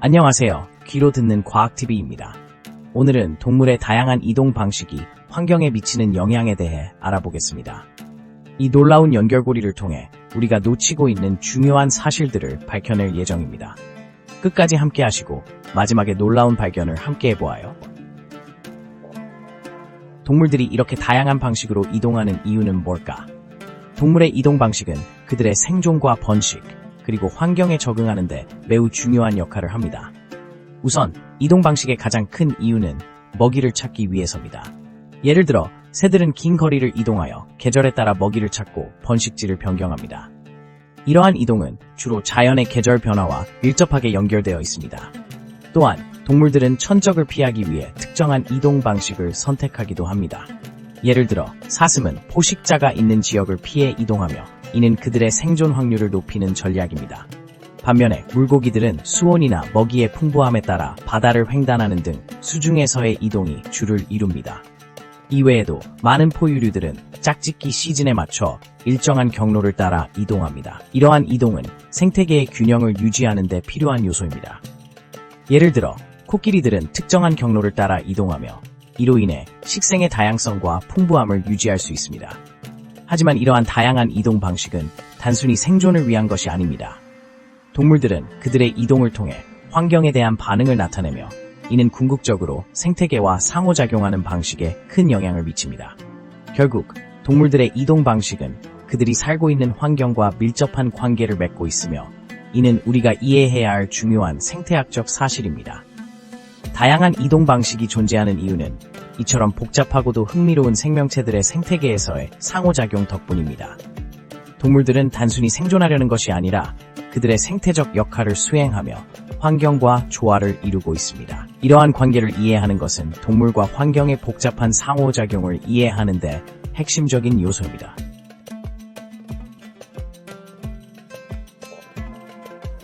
안녕하세요. 귀로 듣는 과학TV입니다. 오늘은 동물의 다양한 이동 방식이 환경에 미치는 영향에 대해 알아보겠습니다. 이 놀라운 연결고리를 통해 우리가 놓치고 있는 중요한 사실들을 밝혀낼 예정입니다. 끝까지 함께 하시고 마지막에 놀라운 발견을 함께 해보아요. 동물들이 이렇게 다양한 방식으로 이동하는 이유는 뭘까? 동물의 이동 방식은 그들의 생존과 번식, 그리고 환경에 적응하는 데 매우 중요한 역할을 합니다. 우선 이동 방식의 가장 큰 이유는 먹이를 찾기 위해서입니다. 예를 들어 새들은 긴 거리를 이동하여 계절에 따라 먹이를 찾고 번식지를 변경합니다. 이러한 이동은 주로 자연의 계절 변화와 밀접하게 연결되어 있습니다. 또한 동물들은 천적을 피하기 위해 특정한 이동 방식을 선택하기도 합니다. 예를 들어 사슴은 포식자가 있는 지역을 피해 이동하며 이는 그들의 생존 확률을 높이는 전략입니다. 반면에 물고기들은 수온이나 먹이의 풍부함에 따라 바다를 횡단하는 등 수중에서의 이동이 주를 이룹니다. 이외에도 많은 포유류들은 짝짓기 시즌에 맞춰 일정한 경로를 따라 이동합니다. 이러한 이동은 생태계의 균형을 유지하는 데 필요한 요소입니다. 예를 들어 코끼리들은 특정한 경로를 따라 이동하며 이로 인해 식생의 다양성과 풍부함을 유지할 수 있습니다. 하지만 이러한 다양한 이동 방식은 단순히 생존을 위한 것이 아닙니다. 동물들은 그들의 이동을 통해 환경에 대한 반응을 나타내며 이는 궁극적으로 생태계와 상호작용하는 방식에 큰 영향을 미칩니다. 결국 동물들의 이동 방식은 그들이 살고 있는 환경과 밀접한 관계를 맺고 있으며 이는 우리가 이해해야 할 중요한 생태학적 사실입니다. 다양한 이동 방식이 존재하는 이유는 이처럼 복잡하고도 흥미로운 생명체들의 생태계에서의 상호작용 덕분입니다. 동물들은 단순히 생존하려는 것이 아니라 그들의 생태적 역할을 수행하며 환경과 조화를 이루고 있습니다. 이러한 관계를 이해하는 것은 동물과 환경의 복잡한 상호작용을 이해하는 데 핵심적인 요소입니다.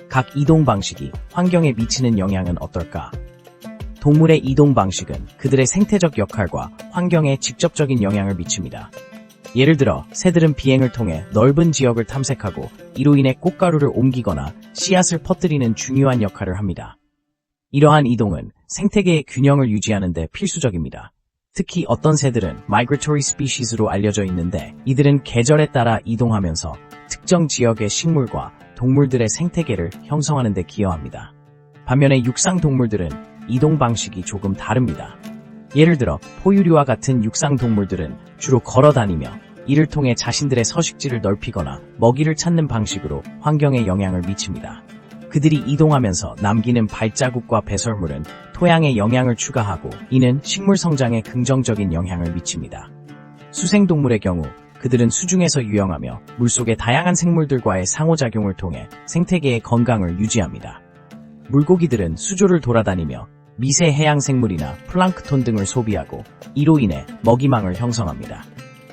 각 이동 방식이 환경에 미치는 영향은 어떨까? 동물의 이동 방식은 그들의 생태적 역할과 환경에 직접적인 영향을 미칩니다. 예를 들어 새들은 비행을 통해 넓은 지역을 탐색하고 이로 인해 꽃가루를 옮기거나 씨앗을 퍼뜨리는 중요한 역할을 합니다. 이러한 이동은 생태계의 균형을 유지하는 데 필수적입니다. 특히 어떤 새들은 Migratory Species로 알려져 있는데 이들은 계절에 따라 이동하면서 특정 지역의 식물과 동물들의 생태계를 형성하는 데 기여합니다. 반면에 육상 동물들은 이동 방식이 조금 다릅니다. 예를 들어 포유류와 같은 육상 동물들은 주로 걸어 다니며 이를 통해 자신들의 서식지를 넓히거나 먹이를 찾는 방식으로 환경에 영향을 미칩니다. 그들이 이동하면서 남기는 발자국과 배설물은 토양에 영향을 추가하고 이는 식물 성장에 긍정적인 영향을 미칩니다. 수생동물의 경우 그들은 수중에서 유영하며 물속의 다양한 생물들과의 상호작용을 통해 생태계의 건강을 유지합니다. 물고기들은 수조를 돌아다니며 미세 해양 생물이나 플랑크톤 등을 소비하고 이로 인해 먹이망을 형성합니다.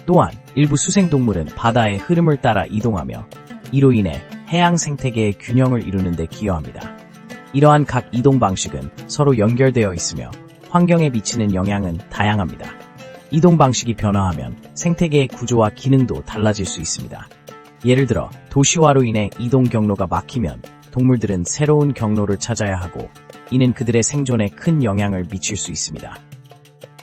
또한 일부 수생동물은 바다의 흐름을 따라 이동하며 이로 인해 해양 생태계의 균형을 이루는 데 기여합니다. 이러한 각 이동 방식은 서로 연결되어 있으며 환경에 미치는 영향은 다양합니다. 이동 방식이 변화하면 생태계의 구조와 기능도 달라질 수 있습니다. 예를 들어 도시화로 인해 이동 경로가 막히면 동물들은 새로운 경로를 찾아야 하고 이는 그들의 생존에 큰 영향을 미칠 수 있습니다.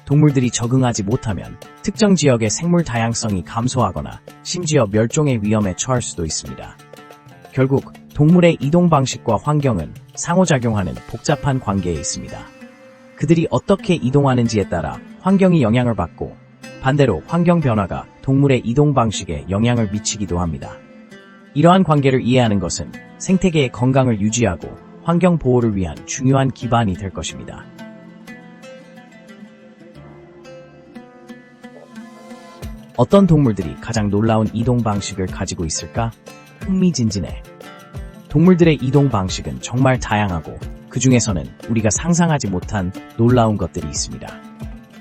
동물들이 적응하지 못하면 특정 지역의 생물 다양성이 감소하거나 심지어 멸종의 위험에 처할 수도 있습니다. 결국 동물의 이동 방식과 환경은 상호작용하는 복잡한 관계에 있습니다. 그들이 어떻게 이동하는지에 따라 환경이 영향을 받고 반대로 환경 변화가 동물의 이동 방식에 영향을 미치기도 합니다. 이러한 관계를 이해하는 것은 생태계의 건강을 유지하고 환경 보호를 위한 중요한 기반이 될 것입니다. 어떤 동물들이 가장 놀라운 이동 방식을 가지고 있을까? 흥미진진해. 동물들의 이동 방식은 정말 다양하고 그 중에서는 우리가 상상하지 못한 놀라운 것들이 있습니다.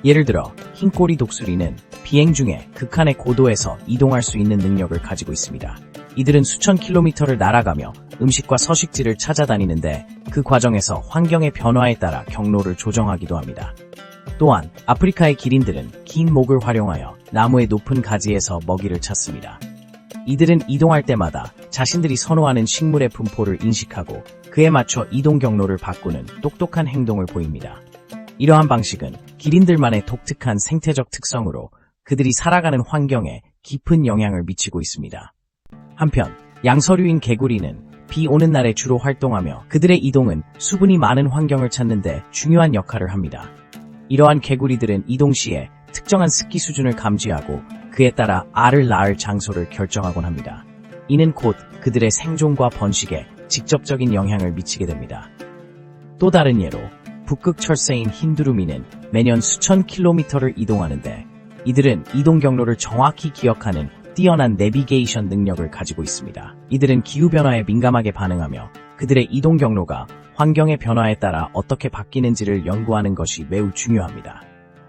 예를 들어 흰꼬리 독수리는 비행 중에 극한의 고도에서 이동할 수 있는 능력을 가지고 있습니다. 이들은 수천 킬로미터를 날아가며 음식과 서식지를 찾아다니는데 그 과정에서 환경의 변화에 따라 경로를 조정하기도 합니다. 또한 아프리카의 기린들은 긴 목을 활용하여 나무의 높은 가지에서 먹이를 찾습니다. 이들은 이동할 때마다 자신들이 선호하는 식물의 분포를 인식하고 그에 맞춰 이동 경로를 바꾸는 똑똑한 행동을 보입니다. 이러한 방식은 기린들만의 독특한 생태적 특성으로 그들이 살아가는 환경에 깊은 영향을 미치고 있습니다. 한편 양서류인 개구리는 비 오는 날에 주로 활동하며 그들의 이동은 수분이 많은 환경을 찾는 데 중요한 역할을 합니다. 이러한 개구리들은 이동 시에 특정한 습기 수준을 감지하고 그에 따라 알을 낳을 장소를 결정하곤 합니다. 이는 곧 그들의 생존과 번식에 직접적인 영향을 미치게 됩니다. 또 다른 예로 북극 철새인 흰두루미는 매년 수천 킬로미터를 이동하는데 이들은 이동 경로를 정확히 기억하는 뛰어난 내비게이션 능력을 가지고 있습니다. 이들은 기후변화에 민감하게 반응하며 그들의 이동 경로가 환경의 변화에 따라 어떻게 바뀌는지를 연구하는 것이 매우 중요합니다.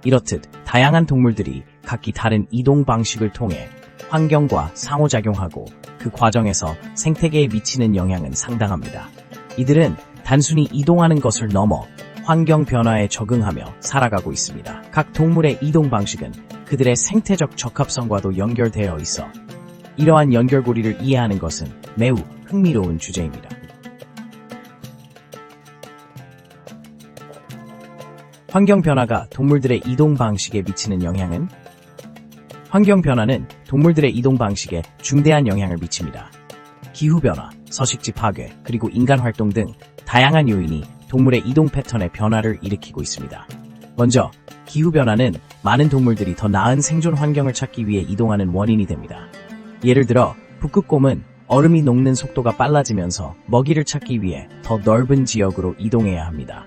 이렇듯 다양한 동물들이 각기 다른 이동 방식을 통해 환경과 상호작용하고 그 과정에서 생태계에 미치는 영향은 상당합니다. 이들은 단순히 이동하는 것을 넘어 환경 변화에 적응하며 살아가고 있습니다. 각 동물의 이동 방식은 그들의 생태적 적합성과도 연결되어 있어 이러한 연결고리를 이해하는 것은 매우 흥미로운 주제입니다. 환경 변화가 동물들의 이동 방식에 미치는 영향은? 환경 변화는 동물들의 이동 방식에 중대한 영향을 미칩니다. 기후변화, 서식지 파괴, 그리고 인간 활동 등 다양한 요인이 동물의 이동 패턴의 변화를 일으키고 있습니다. 먼저 기후변화는 많은 동물들이 더 나은 생존 환경을 찾기 위해 이동하는 원인이 됩니다. 예를 들어 북극곰은 얼음이 녹는 속도가 빨라지면서 먹이를 찾기 위해 더 넓은 지역으로 이동해야 합니다.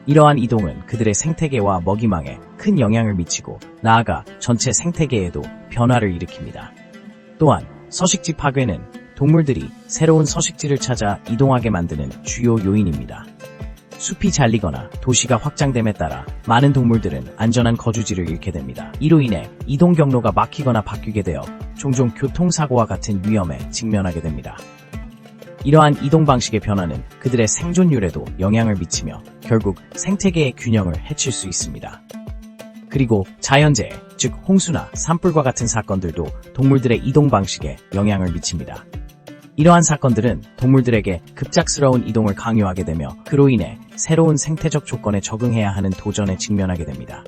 이러한 이동은 그들의 생태계와 먹이망에 큰 영향을 미치고 나아가 전체 생태계에도 변화를 일으킵니다. 또한 서식지 파괴는 동물들이 새로운 서식지를 찾아 이동하게 만드는 주요 요인입니다. 숲이 잘리거나 도시가 확장됨에 따라 많은 동물들은 안전한 거주지를 잃게 됩니다. 이로 인해 이동 경로가 막히거나 바뀌게 되어 종종 교통사고와 같은 위험에 직면하게 됩니다. 이러한 이동 방식의 변화는 그들의 생존율에도 영향을 미치며 결국 생태계의 균형을 해칠 수 있습니다. 그리고 자연재해, 즉 홍수나 산불과 같은 사건들도 동물들의 이동 방식에 영향을 미칩니다. 이러한 사건들은 동물들에게 급작스러운 이동을 강요하게 되며 그로 인해 새로운 생태적 조건에 적응해야 하는 도전에 직면하게 됩니다.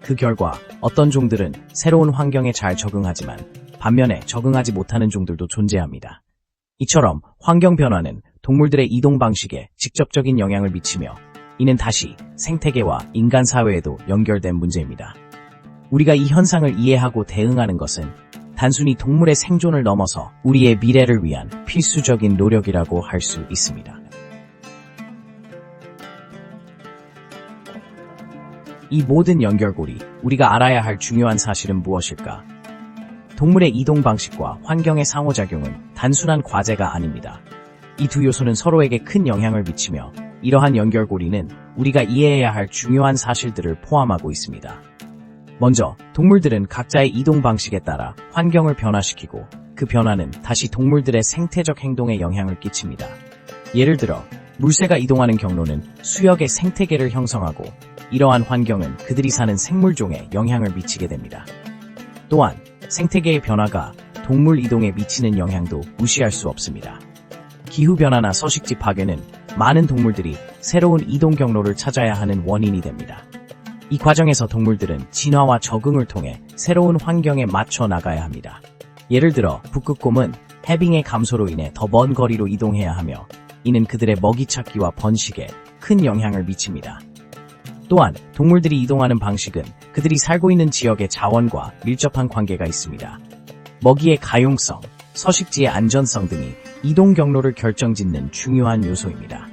그 결과 어떤 종들은 새로운 환경에 잘 적응하지만 반면에 적응하지 못하는 종들도 존재합니다. 이처럼 환경 변화는 동물들의 이동 방식에 직접적인 영향을 미치며 이는 다시 생태계와 인간 사회에도 연결된 문제입니다. 우리가 이 현상을 이해하고 대응하는 것은 단순히 동물의 생존을 넘어서 우리의 미래를 위한 필수적인 노력이라고 할 수 있습니다. 이 모든 연결고리, 우리가 알아야 할 중요한 사실은 무엇일까? 동물의 이동 방식과 환경의 상호작용은 단순한 과제가 아닙니다. 이 두 요소는 서로에게 큰 영향을 미치며 이러한 연결고리는 우리가 이해해야 할 중요한 사실들을 포함하고 있습니다. 먼저 동물들은 각자의 이동 방식에 따라 환경을 변화시키고 그 변화는 다시 동물들의 생태적 행동에 영향을 끼칩니다. 예를 들어 물새가 이동하는 경로는 수역의 생태계를 형성하고 이러한 환경은 그들이 사는 생물종에 영향을 미치게 됩니다. 또한 생태계의 변화가 동물 이동에 미치는 영향도 무시할 수 없습니다. 기후변화나 서식지 파괴는 많은 동물들이 새로운 이동 경로를 찾아야 하는 원인이 됩니다. 이 과정에서 동물들은 진화와 적응을 통해 새로운 환경에 맞춰 나가야 합니다. 예를 들어 북극곰은 해빙의 감소로 인해 더 먼 거리로 이동해야 하며 이는 그들의 먹이 찾기와 번식에 큰 영향을 미칩니다. 또한 동물들이 이동하는 방식은 그들이 살고 있는 지역의 자원과 밀접한 관계가 있습니다. 먹이의 가용성, 서식지의 안전성 등이 이동 경로를 결정짓는 중요한 요소입니다.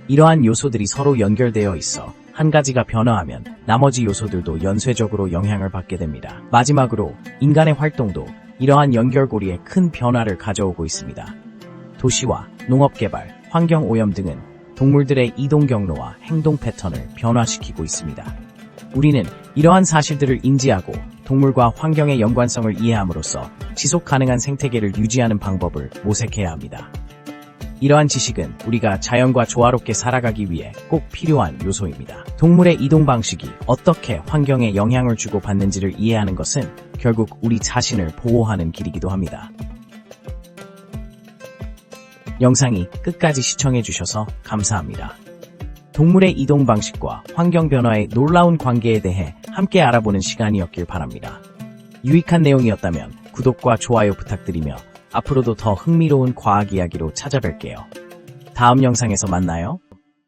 이러한 요소들이 서로 연결되어 있어 한 가지가 변화하면 나머지 요소들도 연쇄적으로 영향을 받게 됩니다. 마지막으로 인간의 활동도 이러한 연결고리에 큰 변화를 가져오고 있습니다. 도시화, 농업개발, 환경오염 등은 동물들의 이동 경로와 행동 패턴을 변화시키고 있습니다. 우리는 이러한 사실들을 인지하고 동물과 환경의 연관성을 이해함으로써 지속 가능한 생태계를 유지하는 방법을 모색해야 합니다. 이러한 지식은 우리가 자연과 조화롭게 살아가기 위해 꼭 필요한 요소입니다. 동물의 이동 방식이 어떻게 환경에 영향을 주고 받는지를 이해하는 것은 결국 우리 자신을 보호하는 길이기도 합니다. 영상이 끝까지 시청해주셔서 감사합니다. 동물의 이동 방식과 환경 변화의 놀라운 관계에 대해 함께 알아보는 시간이었길 바랍니다. 유익한 내용이었다면 구독과 좋아요 부탁드리며 앞으로도 더 흥미로운 과학 이야기로 찾아뵐게요. 다음 영상에서 만나요.